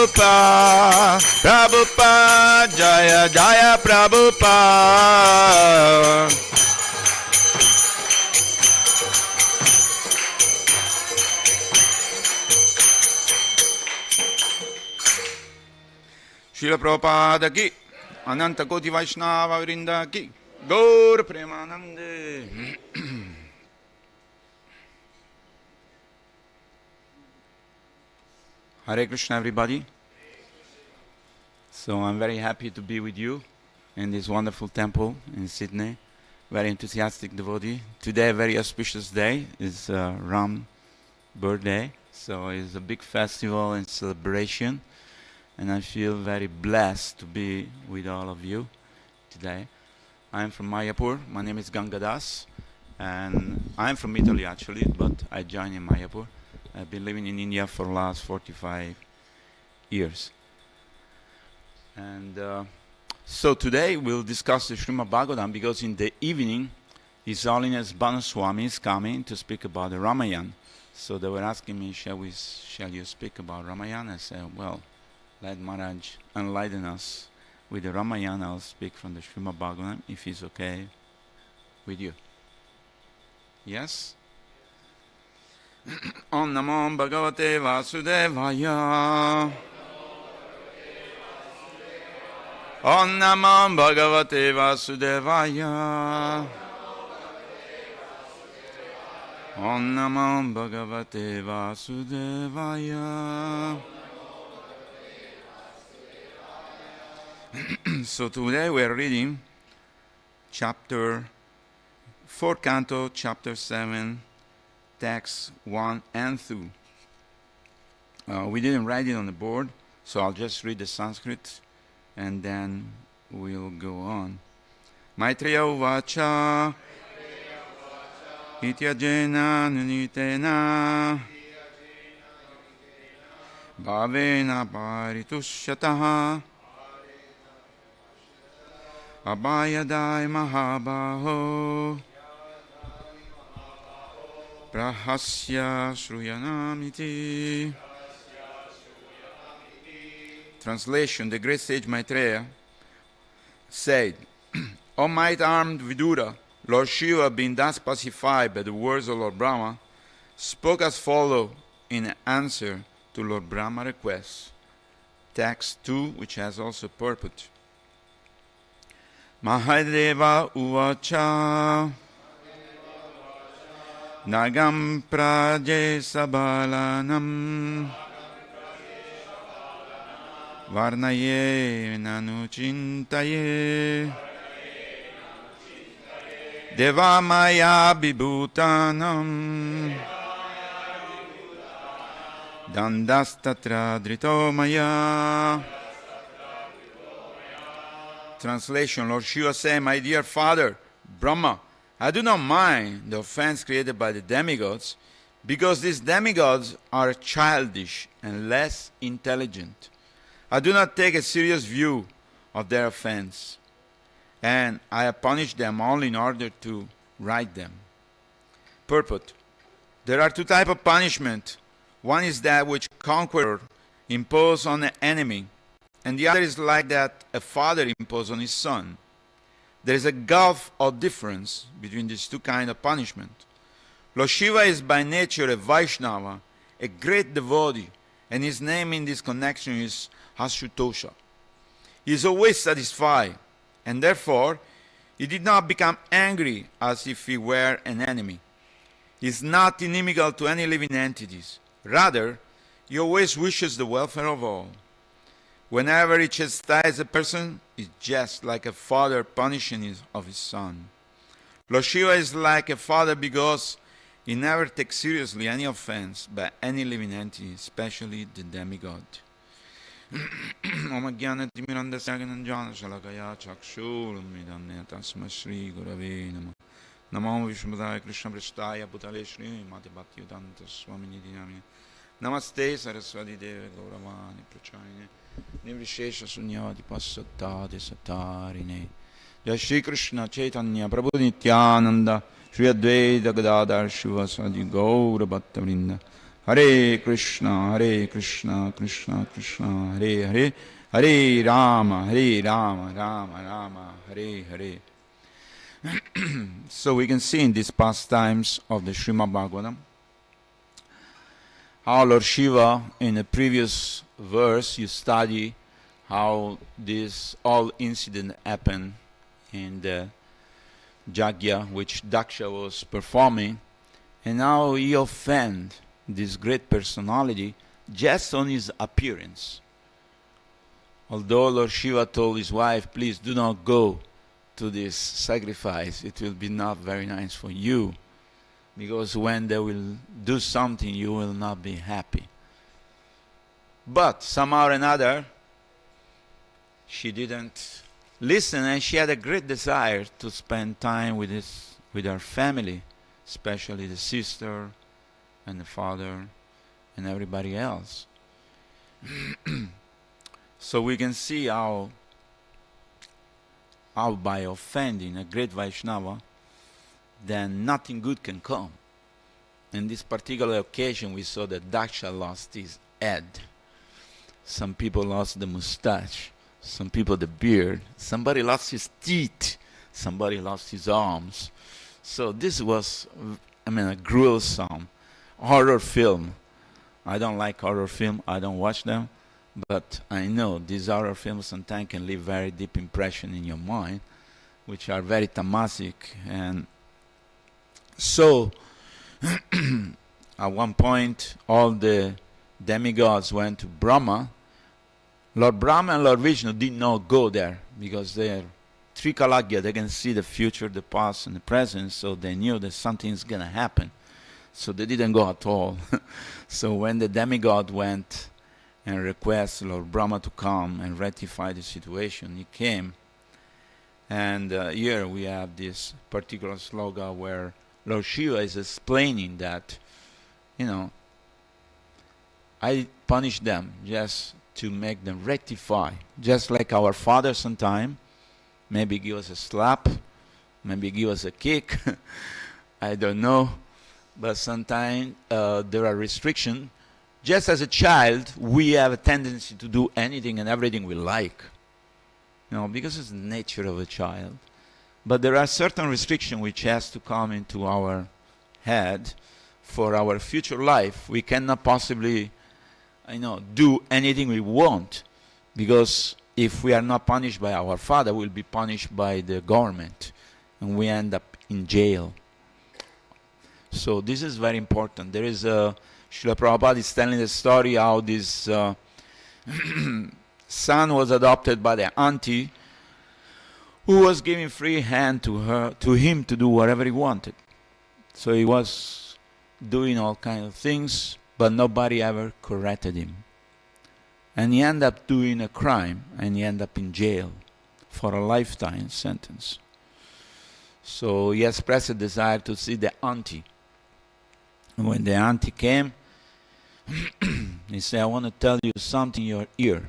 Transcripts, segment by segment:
Prabhupada, Prabhupada, Jaya Jaya Prabhupada. Srila Prabhupada ki, Ananta Koti Vaishnava Vrinda ki, Gaur Premanande. Hare Krishna, everybody. So I'm very happy to be with you in this wonderful temple in Sydney. Very enthusiastic devotee. Today, a very auspicious day, is Ram's birthday. So it's a big festival and celebration. And I feel very blessed to be with all of you today. I'm from Mayapur. My name is Ganga Pr. And I'm from Italy actually, but I joined in Mayapur. I've been living in India for the last 45 years. And so today we'll discuss the Srimad Bhagavatam because in the evening His Holiness Bhanu Swami is coming to speak about the Ramayana. So they were asking me, shall you speak about Ramayana? I said, well, let Maharaj enlighten us with the Ramayana. I'll speak from the Srimad Bhagavatam if it's okay with you. Yes? Om Namo Bhagavate Vasudevaya. Om Namo Bhagavate Vasudevaya. Om Namo Bhagavate Vasudevaya. So today we are reading chapter 4 canto, chapter 7, text 1 and 2. We didn't write it on the board, so I'll just read the Sanskrit and then we'll go on. Maitreya uvacha ityajena nunitena bhavena paritushyataha abhayadai mahabaho prahasya shruyanamiti. Translation: The great sage Maitreya said, O might-armed Vidura, Lord Shiva, being thus pacified by the words of Lord Brahma, spoke as follows in answer to Lord Brahma's request. Text 2, which has also purport. Mahadeva uvacha Nagam praje sabalanam Varnaye nanuchintaye Devamaya bibhutanam Dandastatra dritomaya. Translation: Lord Shiva said, my dear father, Brahma, I do not mind the offense created by the demigods, because these demigods are childish and less intelligent. I do not take a serious view of their offense, and I have punished them only in order to right them. Purport: there are two types of punishment. One is that which conqueror imposes on an enemy, and the other is like that a father imposes on his son. There is a gulf of difference between these two kinds of punishment. Lord Shiva is by nature a Vaishnava, a great devotee, and his name in this connection is Ashutosa. He is always satisfied, and therefore he did not become angry as if he were an enemy. He is not inimical to any living entities. Rather, he always wishes the welfare of all. Whenever he chastises a person, it's just like a father punishing his son. Lord Shiva is like a father because he never takes seriously any offense by any living entity, especially the demigod. Om Jnana Timirandasya Gnananjana Shalakaya Chakshurmidam Tasma Shri Gurave Namah. Namo Vishnupadaya Krishna Prasthaya Bhutale Shri Mati Bhaktivedanta Swamini Dinamini. Namaste Saraswati Deve Gauravani Prachayane Nivrishesha Sunyati Passattade Satarine. Jai Shri Krishna Chaitanya Prabhu Nityananda Shri Advaita Gadadhar Shiva Sadi Gaura Bhatta Vrinda Hare Krishna, Krishna Krishna, Hare Hare, Hare Rama, Rama Rama, Hare Hare. So we can see in these pastimes of the Srimad Bhagavatam how Lord Shiva, in a previous verse, you study how this all incident happened in the Jagya which Daksha was performing, and now he offend this great personality just on his appearance. Although Lord Shiva told his wife, please do not go to this sacrifice, it will be not very nice for you, because when they will do something you will not be happy. But somehow or another she didn't listen, and she had a great desire to spend time with her family, especially the sister and the father and everybody else. So we can see how by offending a great Vaishnava, then nothing good can come. In this particular occasion, we saw that Daksha lost his head. Some people lost the mustache. Some people the beard. Somebody lost his teeth. Somebody lost his arms. So this was, a gruesome horror film. I don't like horror film. I don't watch them. But I know these horror films sometimes can leave very deep impression in your mind, which are very tamasic. And so, at one point, all the demigods went to Brahma. Lord Brahma and Lord Vishnu did not go there because they're Trikalagya. They can see the future, the past, and the present, so they knew that something's going to happen. So they didn't go at all. So when the demigod went and requested Lord Brahma to come and rectify the situation, he came. And here we have this particular sloga where Lord Shiva is explaining that, I punish them just to make them rectify. Just like our father sometime, maybe give us a slap, maybe give us a kick, I don't know. But sometimes there are restrictions. Just as a child, we have a tendency to do anything and everything we like, because it's the nature of a child. But there are certain restrictions which has to come into our head for our future life. We cannot possibly, do anything we want, because if we are not punished by our father, we'll be punished by the government, and we end up in jail. So this is very important. There is a Srila Prabhupada is telling the story how this son was adopted by the auntie, who was giving free hand to him to do whatever he wanted. So he was doing all kinds of things, but nobody ever corrected him. And he ended up doing a crime, and he ended up in jail for a lifetime sentence. So he expressed a desire to see the auntie. And when the auntie came, he said, I want to tell you something in your ear.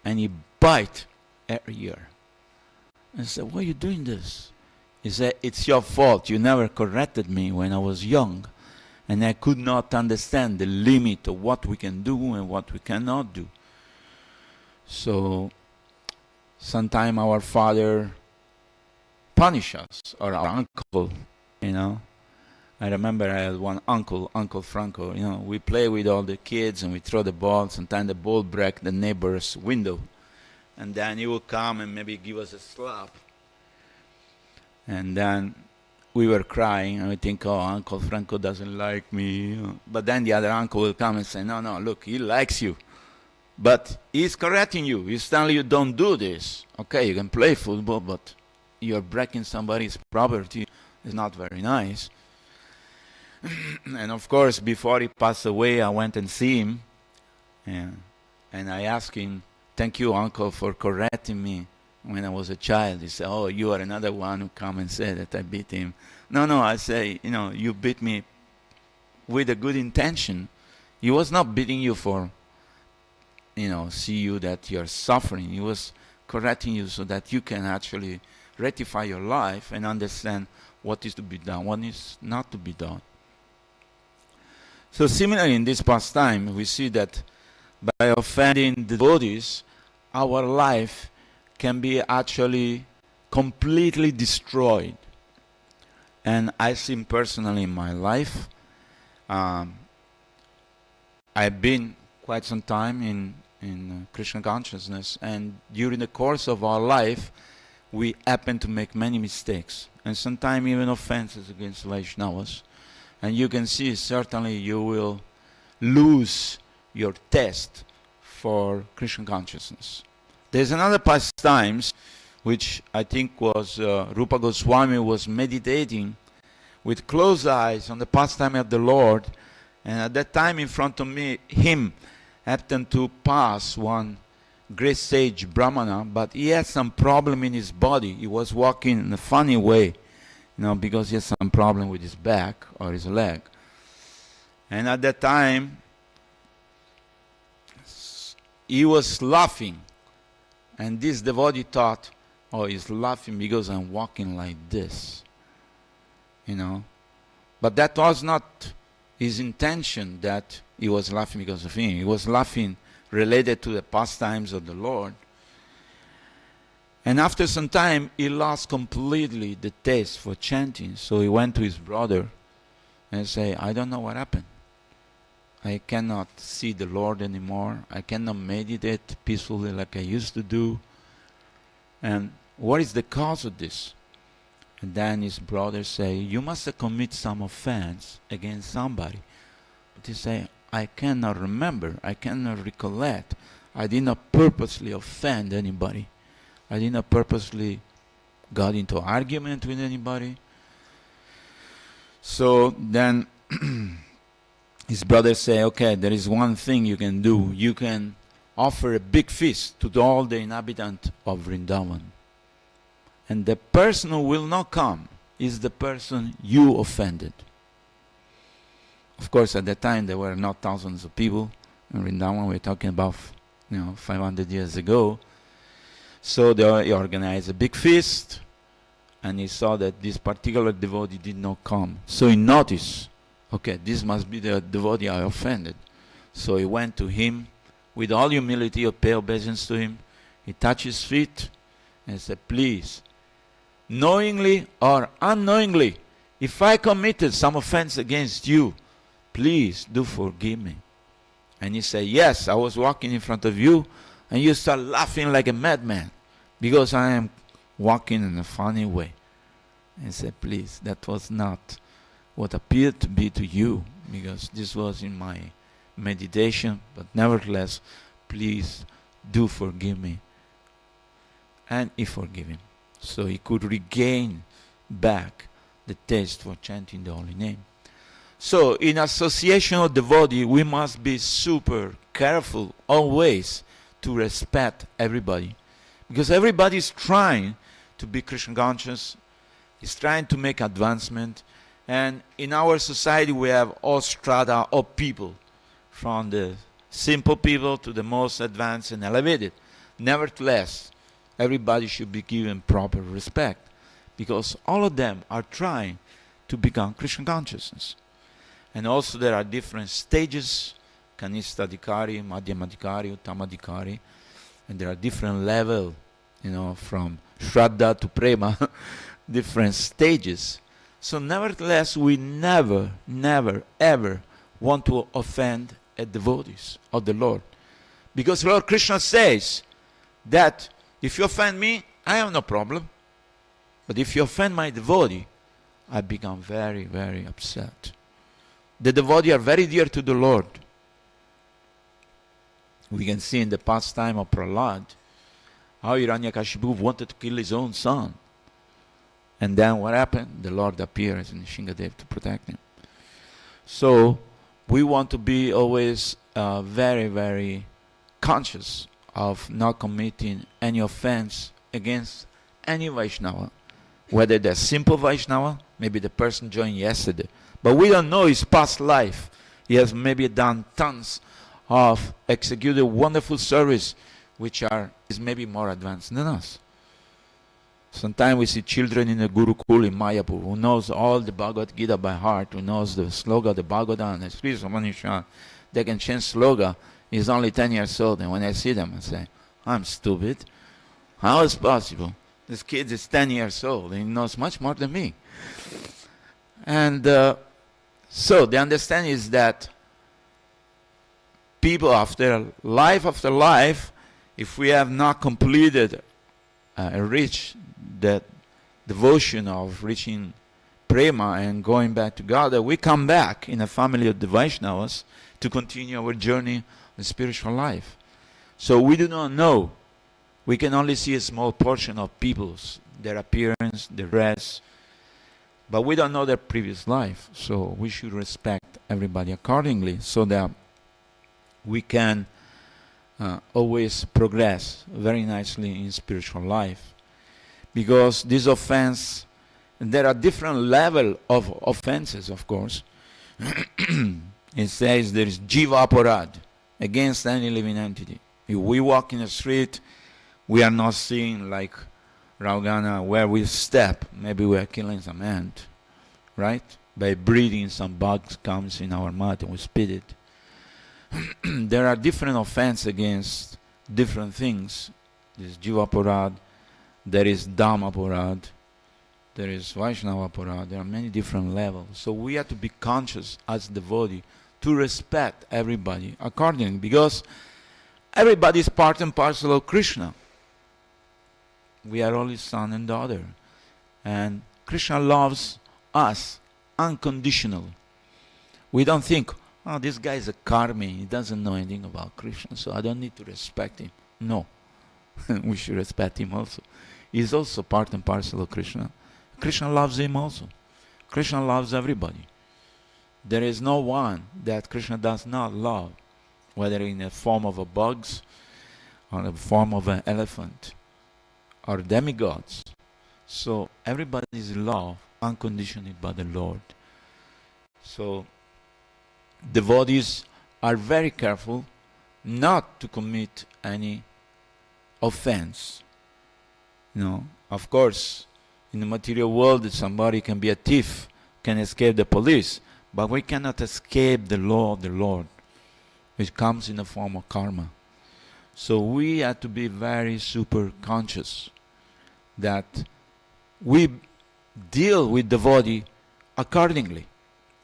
And he bite her ear. I said, why are you doing this? He said, it's your fault. You never corrected me when I was young. And I could not understand the limit of what we can do and what we cannot do. So, sometimes our father punish us, or our uncle, I remember I had one uncle, Uncle Franco. We play with all the kids and we throw the ball. Sometimes the ball break the neighbor's window. And then he would come and maybe give us a slap. And then we were crying and we think, oh, Uncle Franco doesn't like me. But then the other uncle will come and say, no, look, he likes you. But he's correcting you. He's telling you, don't do this. Okay, you can play football, but you're breaking somebody's property. It's not very nice. And of course, before he passed away, I went and see him. And I asked him, thank you, Uncle, for correcting me when I was a child. He said, oh, you are another one who come and said that I beat him. No, I say, you beat me with a good intention. He was not beating you for, see you that you're suffering. He was correcting you so that you can actually rectify your life and understand what is to be done, what is not to be done. So similarly, in this pastime, we see that by offending the devotees, our life can be actually completely destroyed. And I've seen personally in my life, I've been quite some time in Krishna consciousness, and during the course of our life, we happen to make many mistakes, and sometimes even offenses against Vaishnavas. And you can see certainly you will lose your taste for Krishna consciousness. There's another pastimes which I think was Rupa Goswami was meditating with closed eyes on the pastime of the Lord, and at that time in front of him happened to pass one great sage Brahmana, but he had some problem in his body. He was walking in a funny way, because he had some problem with his back or his leg. And at that time, he was laughing. And this devotee thought, oh, he's laughing because I'm walking like this. But that was not his intention, that he was laughing because of him. He was laughing related to the pastimes of the Lord. And after some time, he lost completely the taste for chanting. So he went to his brother and said, I don't know what happened. I cannot see the Lord anymore. I cannot meditate peacefully like I used to do. And what is the cause of this? And then his brother say, you must have committed some offense against somebody. But he say, I cannot remember. I cannot recollect. I did not purposely offend anybody. I did not purposely got into argument with anybody. So then his brother say, okay, there is one thing you can do. You can offer a big feast to all the inhabitants of Vrindavan. And the person who will not come is the person you offended. Of course, at that time, there were not thousands of people in Vrindavan. We're talking about 500 years ago. So they organized a big feast, and he saw that this particular devotee did not come. So he noticed, okay, this must be the devotee I offended. So he went to him with all humility, pay obeisance to him. He touched his feet and said, please, knowingly or unknowingly, if I committed some offense against you, please do forgive me. And he said, yes, I was walking in front of you, and you start laughing like a madman because I am walking in a funny way. And he said, please, that was not what appeared to be to you, because this was in my meditation, but nevertheless, please do forgive me. And he forgave him. So he could regain back the taste for chanting the holy name. So in association of devotee, we must be super careful always to respect everybody, because everybody is trying to be Krishna conscious, is trying to make advancement, and in our society we have all strata of people, from the simple people to the most advanced and elevated. Nevertheless, everybody should be given proper respect, because all of them are trying to become Krishna consciousness. And also there are different stages, Kanista Adhikari, Madhyama Adhikari, Uttama Adhikari, and there are different levels, from Shraddha to Prema, different stages. So nevertheless, we never, ever want to offend a devotees of the Lord. Because Lord Krishna says that if you offend me, I have no problem. But if you offend my devotee, I become very, very upset. The devotees are very dear to the Lord. We can see in the pastime of Prahlad how Hiranyakashipu wanted to kill his own son. And then what happened? The Lord appears in Shingadev to protect him. So we want to be always very, very conscious of not committing any offense against any Vaishnava. Whether they're simple Vaishnava, maybe the person joined yesterday, but we don't know his past life. He has maybe done tons of executed wonderful service, which is maybe more advanced than us. Sometimes we see children in the Gurukul in Mayapur who knows all the Bhagavad Gita by heart, who knows the sloga, the Bhagavatam, the Sri Upanishad. They can change sloga. He's only 10 years old, and when I see them, I say, I'm stupid. How is possible? This kid is 10 years old, and he knows much more than me. And so the understanding is that people after life, if we have not completed reached that devotion of reaching prema and going back to God, that we come back in a family of the Vaishnavas to continue our journey in spiritual life. So we do not know. We can only see a small portion of people's, their appearance, their dress, but we don't know their previous life. So we should respect everybody accordingly so that we can always progress very nicely in spiritual life. Because this offense, there are different levels of offenses, of course. It says there is jiva aparad, against any living entity. If we walk in the street, we are not seeing like Raugana where we step. Maybe we are killing some ant, right? By breathing, some bugs comes in our mouth and we spit it. There are different offenses against different things. There is jiva aparad, there is dhamma aparad, there is Vaishnava aparad. There are many different levels. So we have to be conscious as devotee to respect everybody accordingly, because everybody is part and parcel of Krishna. We are all his son and daughter. And Krishna loves us unconditionally. We don't think, oh, this guy is a karmi, he doesn't know anything about Krishna, so I don't need to respect him. No. We should respect him also. He's also part and parcel of Krishna. Krishna loves him also. Krishna loves everybody. There is no one that Krishna does not love, whether in the form of a bugs, or in the form of an elephant, or demigods. So everybody is loved unconditionally by the Lord. So devotees are very careful not to commit any offense. You know, of course, in the material world, somebody can be a thief, can escape the police, but we cannot escape the law of the Lord, which comes in the form of karma. So we have to be very super conscious that we deal with devotee accordingly.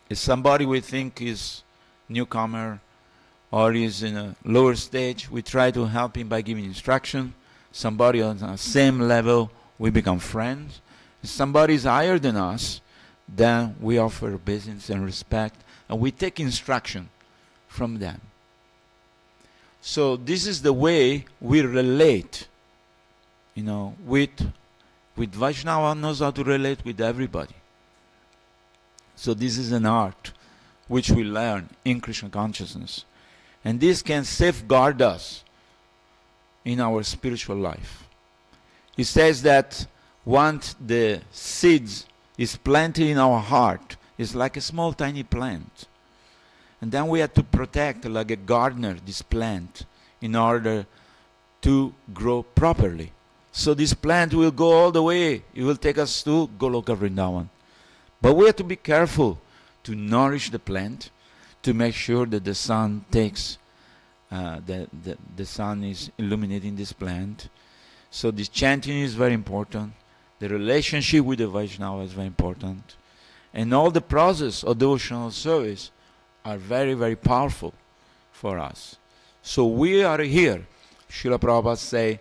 If somebody we think is newcomer or is in a lower stage, we try to help him by giving instruction. Somebody on the same level, we become friends. If somebody is higher than us, then we offer obeisance and respect, and we take instruction from them. So this is the way we relate, you know, with Vaishnava knows how to relate with everybody. So this is an art which we learn in Krishna consciousness. And this can safeguard us in our spiritual life. It says that once the seeds is planted in our heart, it's like a small tiny plant. And then we have to protect, like a gardener, this plant in order to grow properly. So this plant will go all the way. It will take us to Goloka Vrindavan. But we have to be careful to nourish the plant, to make sure that the sun takes, the sun is illuminating this plant. So this chanting is very important. The relationship with the Vaishnava is very important. And all the process of devotional service are very, very powerful for us. So we are here. Srila Prabhupada say,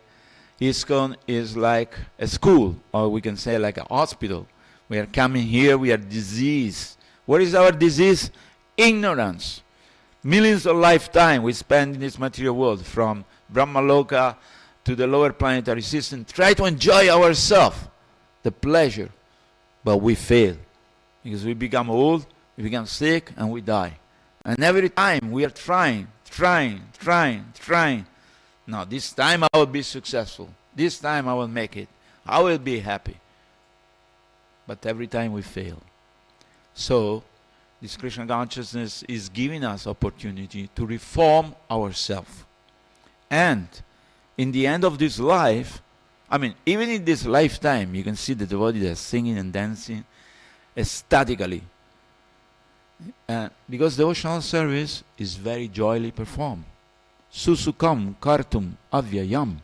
ISKCON is like a school, or we can say like a hospital. We are coming here, we are diseased. What is our disease? Ignorance. Millions of lifetimes we spend in this material world, from Brahmaloka to the lower planetary system, try to enjoy ourselves, the pleasure, but we fail. Because we become old, we become sick, and we die. And every time we are trying. Now this time I will be successful. This time I will make it. I will be happy. But every time we fail. So this Krishna consciousness is giving us opportunity to reform ourselves. And in the end of this life, I mean, even in this lifetime, you can see the devotees are singing and dancing ecstatically. Because devotional service is very joyfully performed. Susukam kartum avyayam.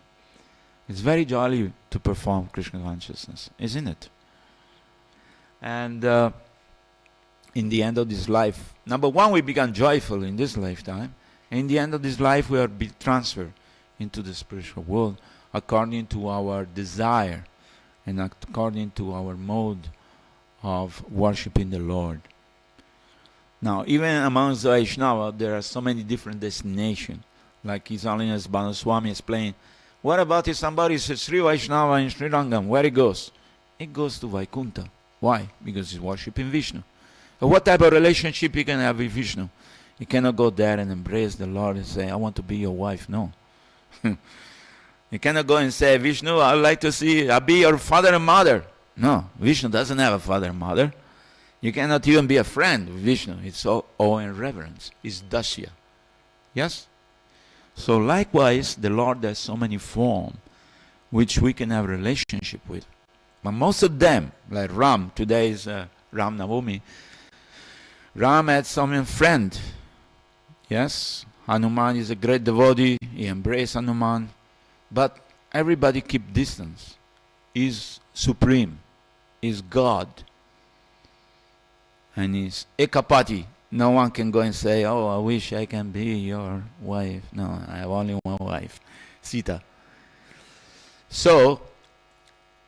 It's very jolly to perform Krishna consciousness, isn't it? And in the end of this life, number one, we become joyful in this lifetime. In the end of this life, we are transferred into the spiritual world according to our desire and according to our mode of worshiping the Lord. Now, even amongst the Vaishnava, there are so many different destinations. Like His Holiness Banaswami explained, what about if somebody is a Sri Vaishnava in Sri Rangam? Where it goes? It goes to Vaikuntha. Why? Because he's worshipping Vishnu. But what type of relationship you can have with Vishnu? You cannot go there and embrace the Lord and say, I want to be your wife. No. You cannot go and say, Vishnu, I'd like to see, I'll be your father and mother. No, Vishnu doesn't have a father and mother. You cannot even be a friend with Vishnu. It's all awe and reverence. It's dasya. Yes? So likewise, the Lord has so many forms which we can have a relationship with. But most of them, like Ram, today is Ram Navami. Ram had some friend. Yes? Hanuman is a great devotee. He embraced Hanuman. But everybody keep distance. He's supreme. He's God. And he's ekapati. No one can go and say, oh, I wish I can be your wife. No, I have only one wife, Sita. So,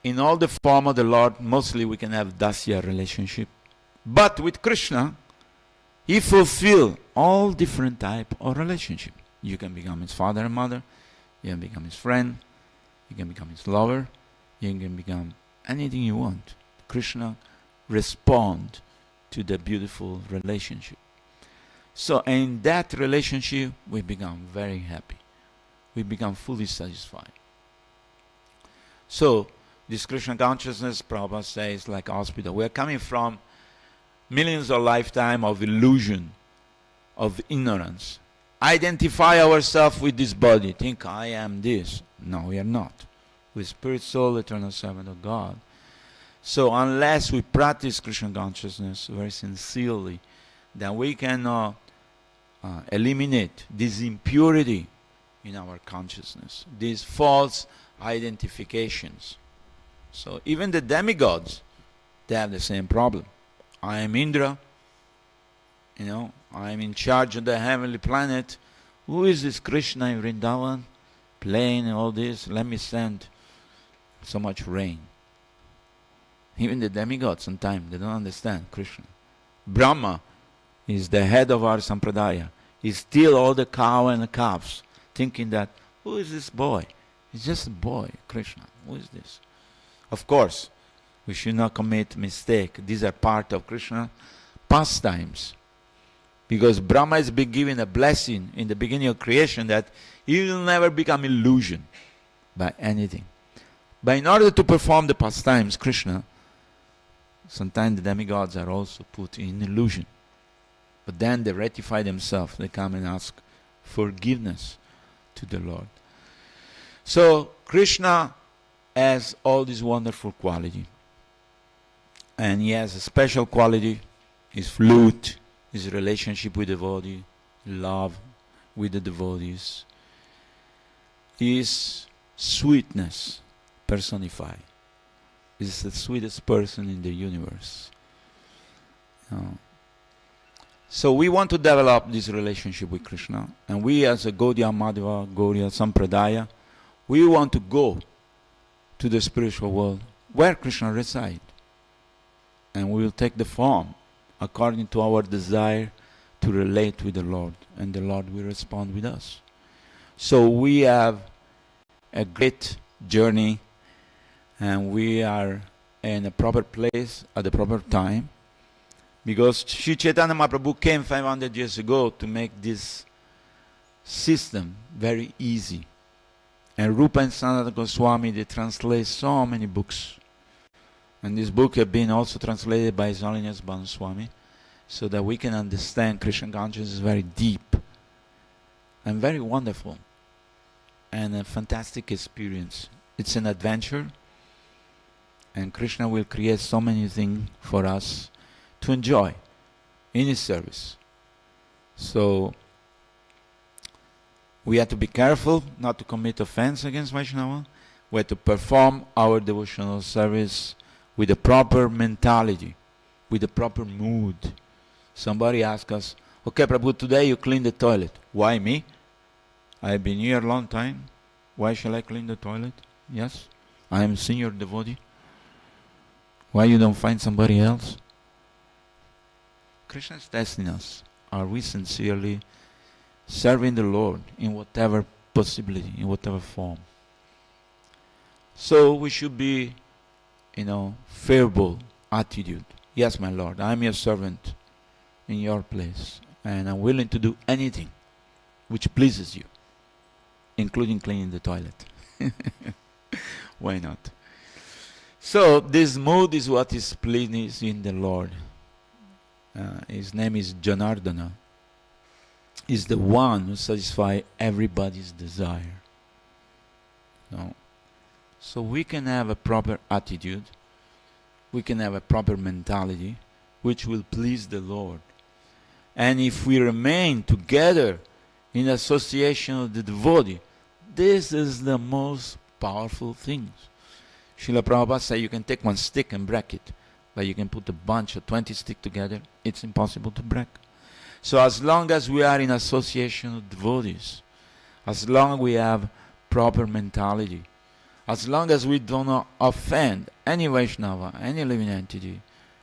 in all the form of the Lord, mostly we can have dasya relationship. But with Krishna, He fulfills all different type of relationship. You can become His father and mother. You can become His friend. You can become His lover. You can become anything you want. Krishna responds to the beautiful relationship. So in that relationship, we become very happy. We become fully satisfied. So this Krishna consciousness, Prabhupada says, like hospital. We are coming from millions of lifetime of illusion, of ignorance. Identify ourselves with this body. Think I am this. No, we are not. We're spirit, soul, eternal servant of God. So unless we practice Krishna consciousness very sincerely, then we cannot eliminate this impurity in our consciousness, these false identifications. So even the demigods, they have the same problem. I am Indra, I am in charge of the heavenly planet. Who is this Krishna in Vrindavan playing and all this? Let me send so much rain. Even the demigods sometimes, they don't understand Krishna. Brahma is the head of our sampradaya. He steals all the cow and the calves, thinking that, who is this boy? He's just a boy, Krishna. Who is this? Of course, we should not commit mistake. These are part of Krishna pastimes. Because Brahma has been given a blessing in the beginning of creation that he will never become illusioned by anything. But in order to perform the pastimes, Krishna, sometimes the demigods are also put in illusion. But then they rectify themselves. They come and ask forgiveness to the Lord. So Krishna has all this wonderful quality. And he has a special quality, his flute, his relationship with the devotee, love with the devotees, his sweetness personified. He's the sweetest person in the universe. So we want to develop this relationship with Krishna. And we as a Gaudiya Madhava, Gaudiya Sampradaya, we want to go to the spiritual world where Krishna resides. And we will take the form according to our desire to relate with the Lord. And the Lord will respond with us. So we have a great journey. And we are in a proper place at the proper time. Because Sri Chaitanya Mahaprabhu came 500 years ago to make this system very easy. And Rupa and Sanatana Goswami, they translate so many books. And this book has been also translated by His Holiness Banaswami, so that we can understand Krishna consciousness very deep and very wonderful and a fantastic experience It's an adventure, and Krishna will create so many things for us to enjoy in His service. So we have to be careful not to commit offense against Vaishnava. We have to perform our devotional service with the proper mentality, with the proper mood. Somebody asks us, okay, Prabhu, today you clean the toilet. Why me? I've been here a long time. Why shall I clean the toilet? Yes, I am a senior devotee. Why you don't find somebody else? Krishna is testing us. Are we sincerely serving the Lord in whatever possibility, in whatever form? So we should be, favorable attitude. Yes, my Lord, I am your servant in your place, and I'm willing to do anything which pleases you, including cleaning the toilet. Why not? So this mood is what is pleasing the Lord. His name is Janardana. He's the one who satisfies everybody's desire. So we can have a proper attitude, we can have a proper mentality, which will please the Lord. And if we remain together in association with the devotee, this is the most powerful thing. Srila Prabhupada said you can take one stick and break it, but you can put a bunch of 20 sticks together, it's impossible to break. So as long as we are in association with devotees, as long as we have proper mentality, as long as we do not offend any Vaishnava, any living entity,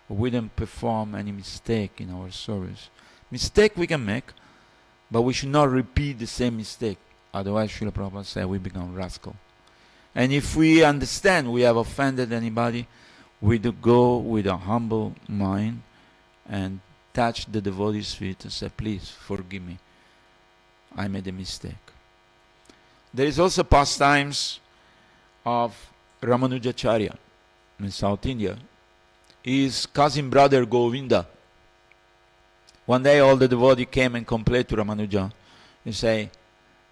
we don't perform any mistake in our service. Mistake we can make, but we should not repeat the same mistake. Otherwise, Srila Prabhupada said we become rascal. And if we understand we have offended anybody, we do go with a humble mind and touch the devotee's feet and say, please forgive me, I made a mistake. There is also pastimes of Ramanujacharya in South India. His cousin brother Govinda. One day all the devotees came and complained to Ramanuja. They say,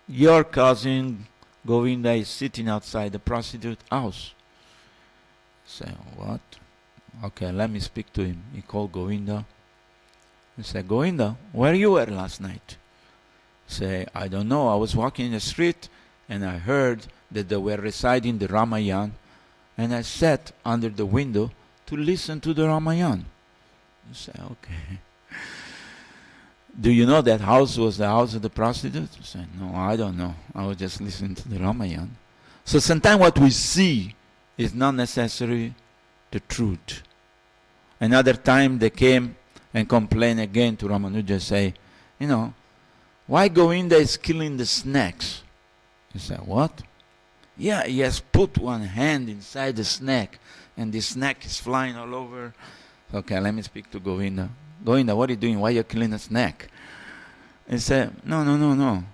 your cousin Govinda is sitting outside the prostitute house. Say, what? Okay, let me speak to him. He called Govinda. He said, Govinda, where you were last night? Say, I don't know. I was walking in the street and I heard that they were reciting the Ramayana, and I sat under the window to listen to the Ramayana. You say, okay. Do you know that house was the house of the prostitute? You say, no, I don't know. I was just listening to the Ramayana. So sometimes what we see is not necessarily the truth. Another time they came and complained again to Ramanuja, say, why Govinda is killing the snakes? You say, what? Yeah, he has put one hand inside the snake, and the snake is flying all over. Okay, let me speak to Govinda. Govinda, what are you doing? Why are you killing a snake? He said, no.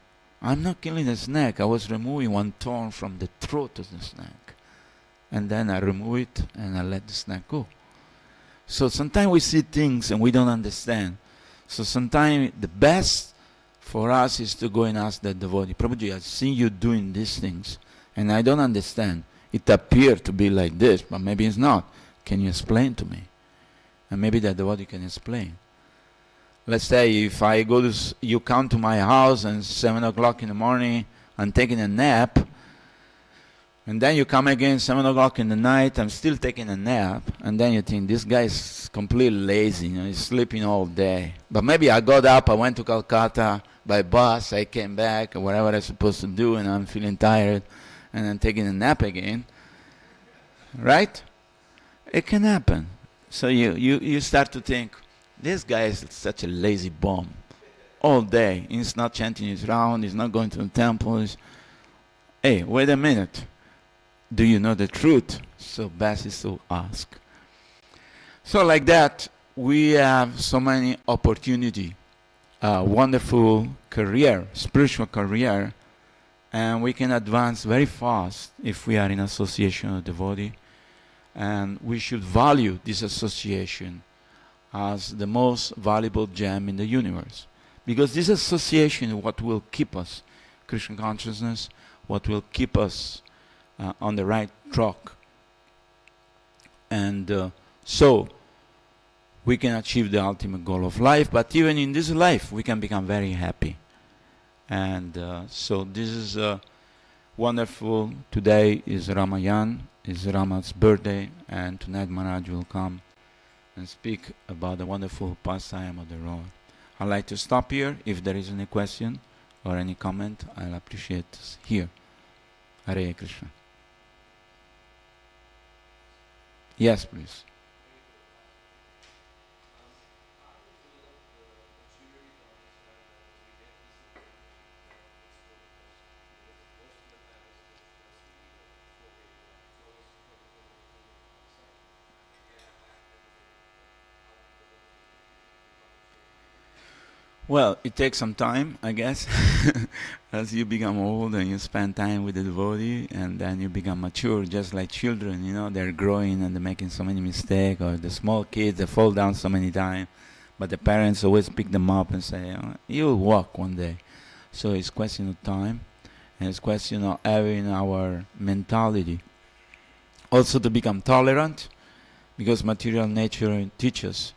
I'm not killing a snake. I was removing one thorn from the throat of the snake. And then I remove it and I let the snake go. So sometimes we see things and we don't understand. So sometimes the best for us is to go and ask the devotee, Prabhuji, I've seen you doing these things and I don't understand. It appears to be like this, but maybe it's not. Can you explain to me? And maybe the devotee can explain. Let's say if I you come to my house and 7 o'clock in the morning, I'm taking a nap, and then you come again 7 o'clock in the night, I'm still taking a nap, and then you think, this guy is completely lazy, he's sleeping all day. But maybe I got up, I went to Calcutta by bus, I came back, or whatever I'm supposed to do, and I'm feeling tired, and I'm taking a nap again. Right? It can happen. So you start to think, this guy is such a lazy bum. All day, he's not chanting his round, he's not going to the temple. Hey, wait a minute. Do you know the truth? So best is to ask. So like that, we have so many opportunity, wonderful career, spiritual career, and we can advance very fast if we are in association with devotee. And we should value this association as the most valuable gem in the universe. Because this association is what will keep us Krishna consciousness, what will keep us on the right track. And so we can achieve the ultimate goal of life, but even in this life we can become very happy. And so this is wonderful. Today is Ramayan, is Rama's birthday, and tonight Maharaj will come and speak about the wonderful pastime of the Lord. I'd like to stop here. If there is any question or any comment, I'll appreciate here. Hare Krishna. Yes, please. Well, it takes some time, I guess, as you become old and you spend time with the devotee, and then you become mature, just like children, you know, they're growing and they're making so many mistakes, or the small kids, they fall down so many times, but the parents always pick them up and say, oh, you'll walk one day. So it's question of time, and it's question of having our mentality. Also to become tolerant, because material nature teaches.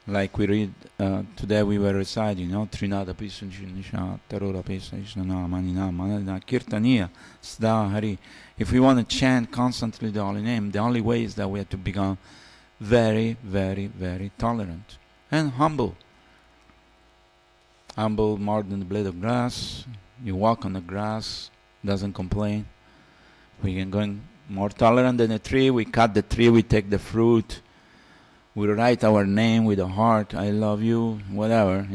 Like we read, today we were reciting, Trinada Pisunchinisha, Tarora Pesishana, Manina, Manana, Kirtaniya, Sda Hari. If we want to chant constantly the holy name, the only way is that we have to become very, very, very tolerant and humble. Humble more than the blade of grass. You walk on the grass, doesn't complain. We can go more tolerant than a tree. We cut the tree, we take the fruit. We write our name with a heart, I love you, whatever,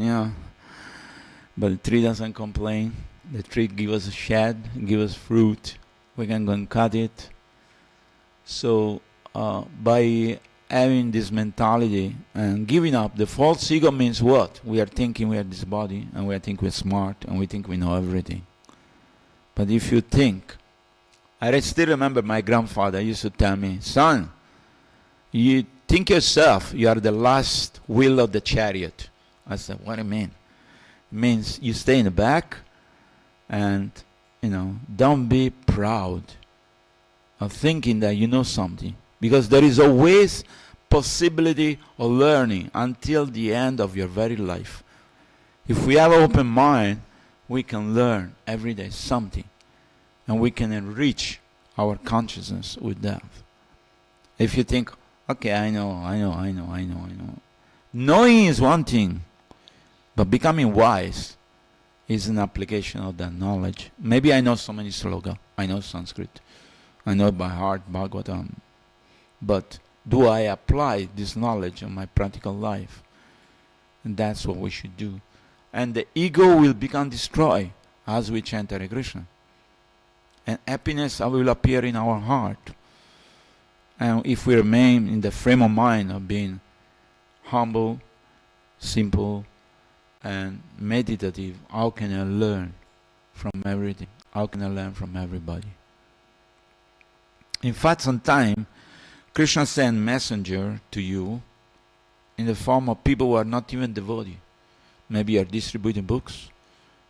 But the tree doesn't complain. The tree gives us a shade, gives us fruit. We can go and cut it. So by having this mentality and giving up, the false ego means what? We are thinking we are this body, and we think we're smart, and we think we know everything. But if you think, I still remember my grandfather used to tell me, son, you think yourself, you are the last wheel of the chariot. I said, what do you mean? It means you stay in the back and, don't be proud of thinking that you know something. Because there is always possibility of learning until the end of your very life. If we have an open mind, we can learn every day something. And we can enrich our consciousness with that. If you think, okay, I know. Knowing is one thing, but becoming wise is an application of that knowledge. Maybe I know so many sloka, I know Sanskrit, I know by heart Bhagavatam, but do I apply this knowledge in my practical life? And that's what we should do. And the ego will become destroyed as we chant Hare Krishna. And happiness will appear in our heart. And if we remain in the frame of mind of being humble, simple, and meditative, how can I learn from everything? How can I learn from everybody? In fact, sometimes Krishna sends messenger to you in the form of people who are not even devotees. Maybe you are distributing books,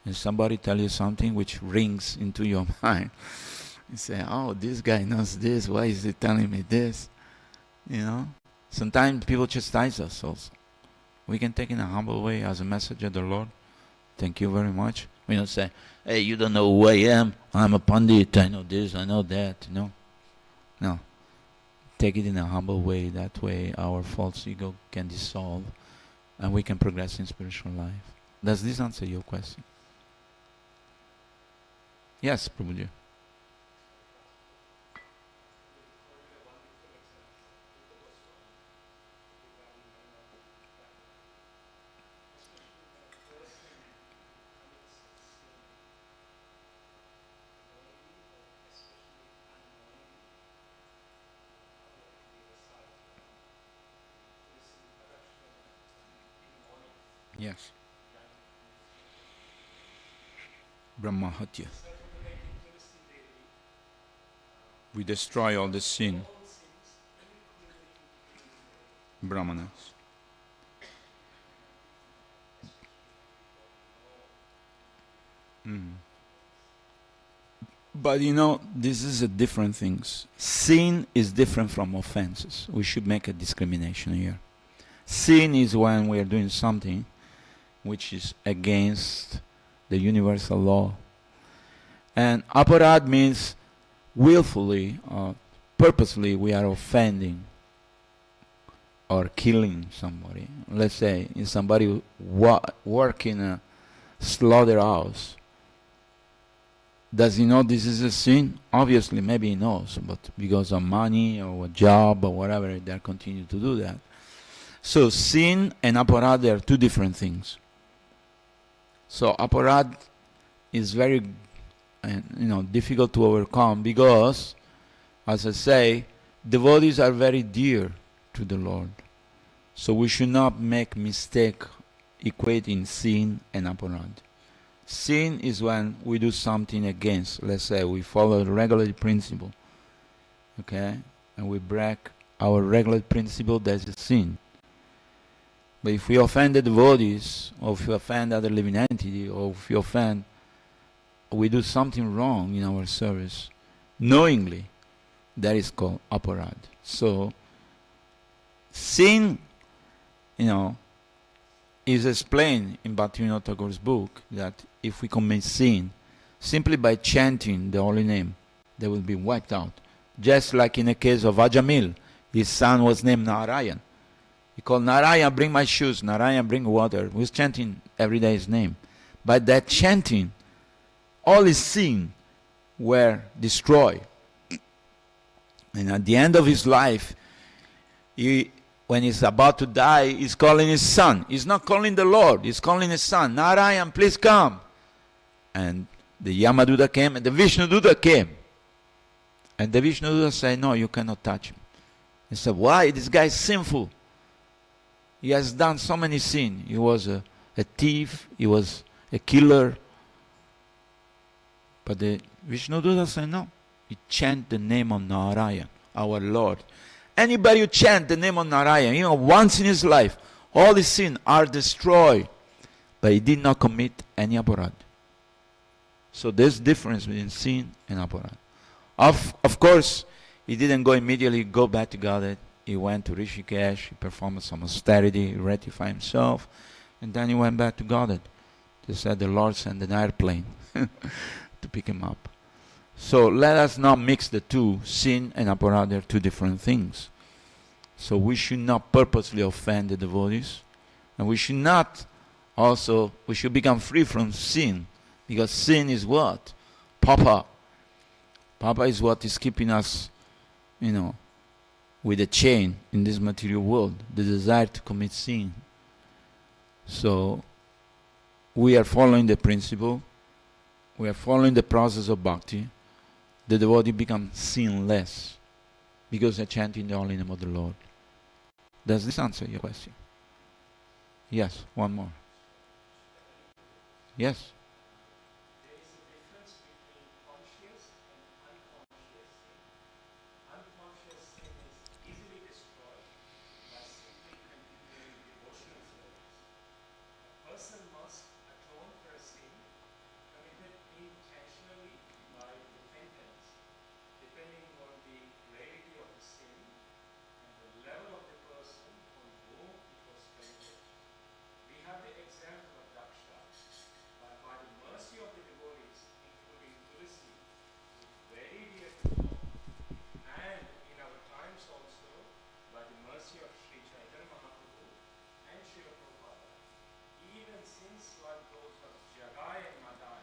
and somebody tells you something which rings into your mind. You say, oh, this guy knows this, why is he telling me this? Sometimes people chastise us also. We can take it in a humble way as a message of the Lord. Thank you very much. We don't say, hey, you don't know who I am. I'm a Pandit. I know this, I know that. No. Take it in a humble way. That way our false ego can dissolve and we can progress in spiritual life. Does this answer your question? Yes, Prabhuji. Yes. Brahmahatya. We destroy all the sin. Brahmanas. But you know, this is a different things. Sin is different from offenses. We should make a discrimination here. Sin is when we are doing something which is against the universal law. And aparad means willfully, purposely we are offending or killing somebody. Let's say if somebody work in a slaughterhouse, does he know this is a sin? Obviously, maybe he knows, but because of money or a job or whatever, they continue to do that. So sin and aparad, they are two different things. So aparad is very, difficult to overcome because, as I say, devotees are very dear to the Lord. So we should not make mistake equating sin and aparad. Sin is when we do something against, let's say we follow the regular principle, okay, and we break our regular principle, that's a sin. But if we offend the devotees, or if we offend other living entity, or if we do something wrong in our service, knowingly, that is called aparad. So, sin, is explained in Bhaktivinoda Thakur's book that if we commit sin, simply by chanting the holy name, they will be wiped out. Just like in the case of Ajamil, his son was named Narayan. He called Narayan, bring my shoes, Narayan, bring water. He was chanting every day his name. By that chanting, all his sin were destroyed. And at the end of his life, when he's about to die, he's calling his son. He's not calling the Lord, he's calling his son. Narayan, please come. And the Yamaduta came and the Vishnuduta came. And the Vishnuduta said, no, you cannot touch him. He said, why? This guy is sinful. He has done so many sins. He was a thief, he was a killer. But the Vishnuduta said, no. He chant the name of Narayan, our Lord. Anybody who chant the name of Narayan, once in his life, all his sins are destroyed. But he did not commit any aparad. So there's difference between sin and aparad. Of course, he didn't immediately go back to Godhead. He went to Rishikesh, he performed some austerity, he rectified himself, and then he went back to Godhead. They said the Lord sent an airplane to pick him up. So let us not mix the two. Sin and aparad are two different things. So we should not purposely offend the devotees. And we should we should become free from sin. Because sin is what? Papa. Papa is what is keeping us, with a chain in this material world. The desire to commit sin. So we are following the principle. We are following the process of bhakti. The devotee becomes sinless because they're chanting the holy name of the Lord. Does this answer your question? Yes, one more. Yes. There is a difference between conscious and unconscious sin. Unconscious sin is easily destroyed by simply continuing devotional service. A person must atone for a sin committed intentionally by repentance, depending on the gravity of the sin and the level of the person on whom it was committed. We have the example of Daksha. By the mercy of the devotees, including Tulsi, very dear to the Lord, and in our times also, by the mercy of Sri Chaitanya Mahaprabhu and Srila Prabhupada, even sins like those of Jagai and Madai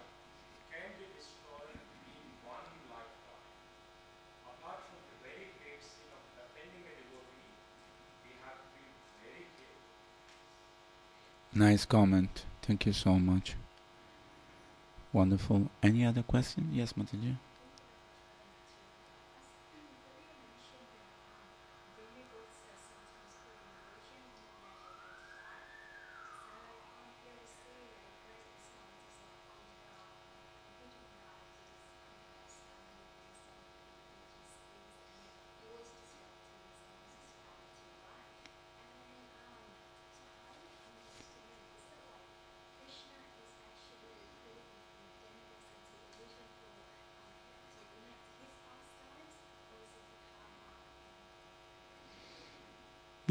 can be destroyed in one lifetime. Apart from the very great sin of offending a devotee, we have to be very careful. Nice comment. Thank you so much. Wonderful. Any other question? Yes, Mataji.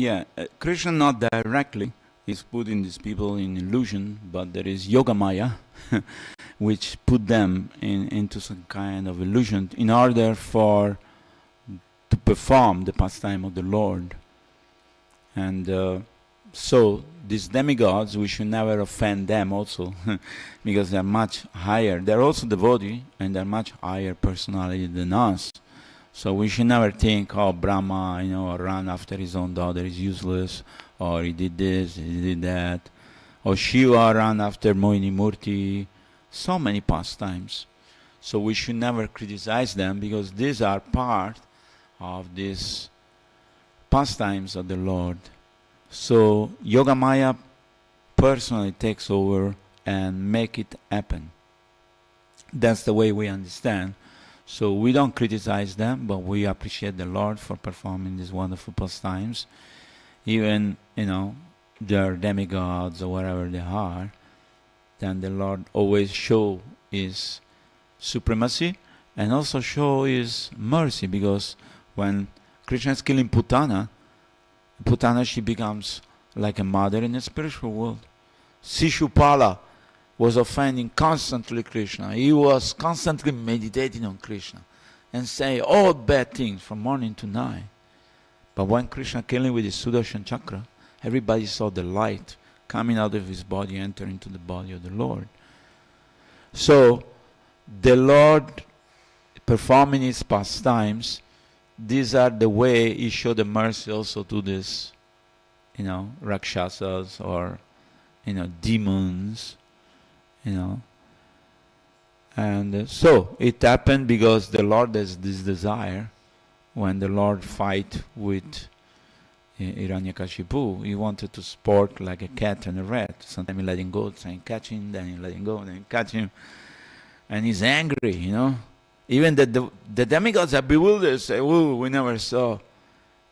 Yeah, Krishna not directly is putting these people in illusion, but there is Yoga Maya, which put them into some kind of illusion in order to perform the pastime of the Lord. And so these demigods, we should never offend them also, because they're much higher. They're also devotee, and they're much higher personality than us. So we should never think, oh, Brahma, ran after his own daughter is useless, or he did this, he did that, or Shiva ran after Mohini Murti. So many pastimes. So we should never criticize them, because these are part of these pastimes of the Lord. So Yoga Maya personally takes over and make it happen. That's the way we understand. So we don't criticize them, but we appreciate the Lord for performing these wonderful pastimes. Even, they're demigods or whatever they are, then the Lord always show His supremacy and also show His mercy, because when Krishna is killing Putana, she becomes like a mother in the spiritual world. Sishupala was offending constantly Krishna. He was constantly meditating on Krishna and saying all bad things from morning to night. But when Krishna killed him with his Sudarshan Chakra, everybody saw the light coming out of his body, entering into the body of the Lord. So the Lord performing his pastimes, these are the way he showed the mercy also to this, Rakshasas or, demons, And so it happened because the Lord has this desire. When the Lord fight with Hiranyakashipu, he wanted to sport like a cat and a rat. Sometimes he let him go, then catch him, then he let him go, then he catch him. And he's angry, Even the demigods are bewildered, say, oh, we never saw,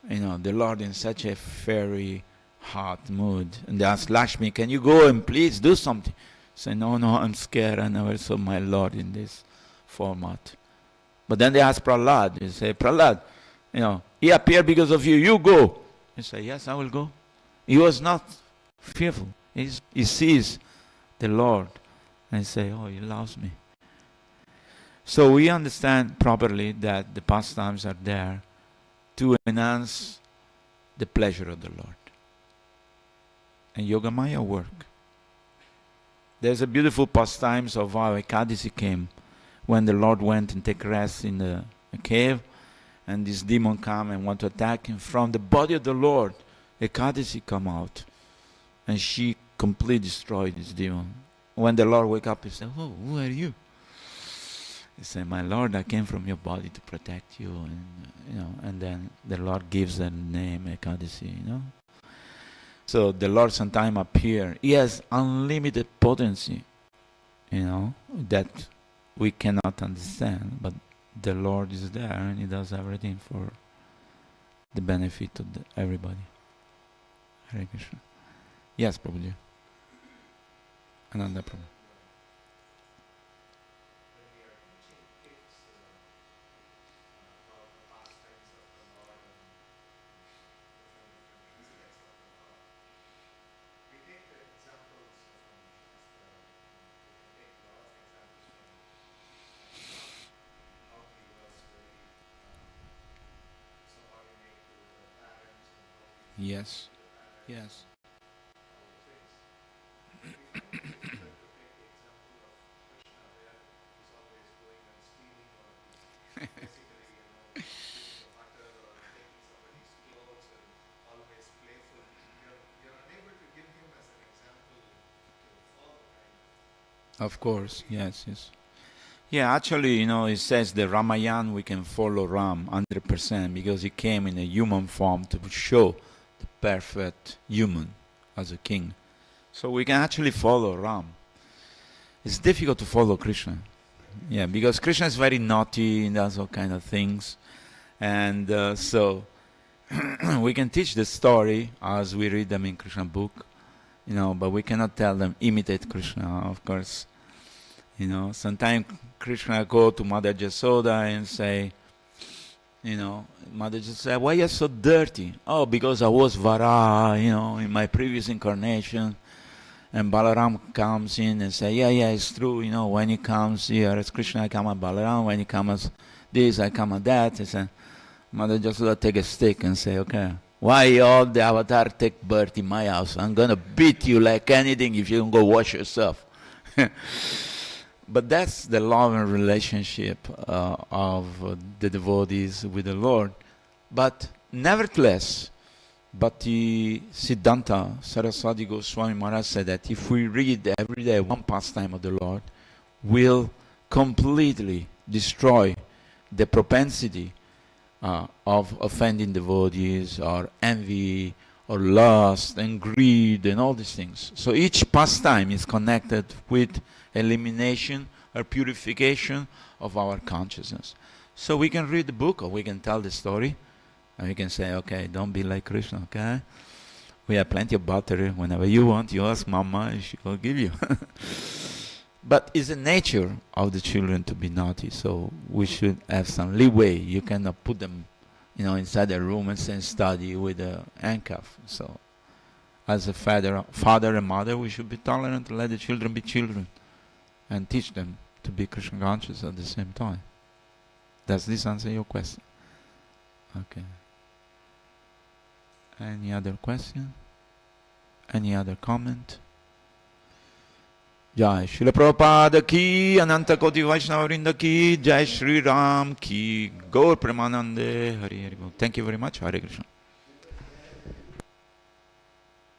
the Lord in such a very hot mood. And they ask Lakshmi, can you go and please do something? Say, no, I'm scared. I never saw my Lord in this format. But then they ask Prahlad. They say, Prahlad, he appeared because of you. You go. He say, yes, I will go. He was not fearful. He sees the Lord and say, oh, he loves me. So we understand properly that the pastimes are there to enhance the pleasure of the Lord. And Yoga Maya work. There's a beautiful pastimes of how Ekadasi came when the Lord went and take rest in a cave, and this demon come and want to attack him. From the body of the Lord, Ekadasi come out, and she completely destroyed this demon. When the Lord wake up, he said, oh, who are you? He said, my Lord, I came from your body to protect you. And, and then the Lord gives the name Ekadasi, So the Lord sometimes appear. He has unlimited potency, that we cannot understand. But the Lord is there and He does everything for the benefit of everybody. Hare Krishna. Yes, Prabhuji. Another problem. Yes. Yes. Of course, yes. Yeah, actually, it says the Ramayan we can follow Ram 100% because he came in a human form to show the perfect human as a king. So we can actually follow Ram. It's difficult to follow Krishna. Yeah, because Krishna is very naughty and does all kind of things. And so we can teach the story as we read them in Krishna book, but we cannot tell them imitate Krishna, of course. Sometimes Krishna go to Mother Jasoda and say, Mother just said, why are you so dirty? Oh, because I was Vara, in my previous incarnation. And Balaram comes in and say, yeah, it's true, when he comes here as Krishna, I come as Balaram. When he comes as this, I come as that. He said, Mother just take a stick and say, okay, why all the avatar take birth in my house? I'm going to beat you like anything if you don't go wash yourself. But that's the love and relationship of the devotees with the Lord. But nevertheless, Bhakti Siddhanta Saraswati Goswami Maharaj said that if we read every day one pastime of the Lord, will completely destroy the propensity of offending devotees, or envy, or lust, and greed, and all these things. So each pastime is connected with elimination or purification of our consciousness. So we can read the book, or we can tell the story, and we can say, okay, don't be like Krishna, okay? We have plenty of butter. Whenever you want, you ask Mama, she will give you. But it's the nature of the children to be naughty, so we should have some leeway. You cannot put them, inside a room and say study with a handcuff. So, as a father and mother, we should be tolerant, let the children be children, and teach them to be Krishna conscious at the same time. Does this answer your question? Okay. Any other question? Any other comment? Jai Srila Prabhupada ki, Ananta Koti Vaishnava Vrinda ki, Jai Shri Ram ki, Gaur Premanande, Hari Hari Bol. Thank you very much. Hare Krishna.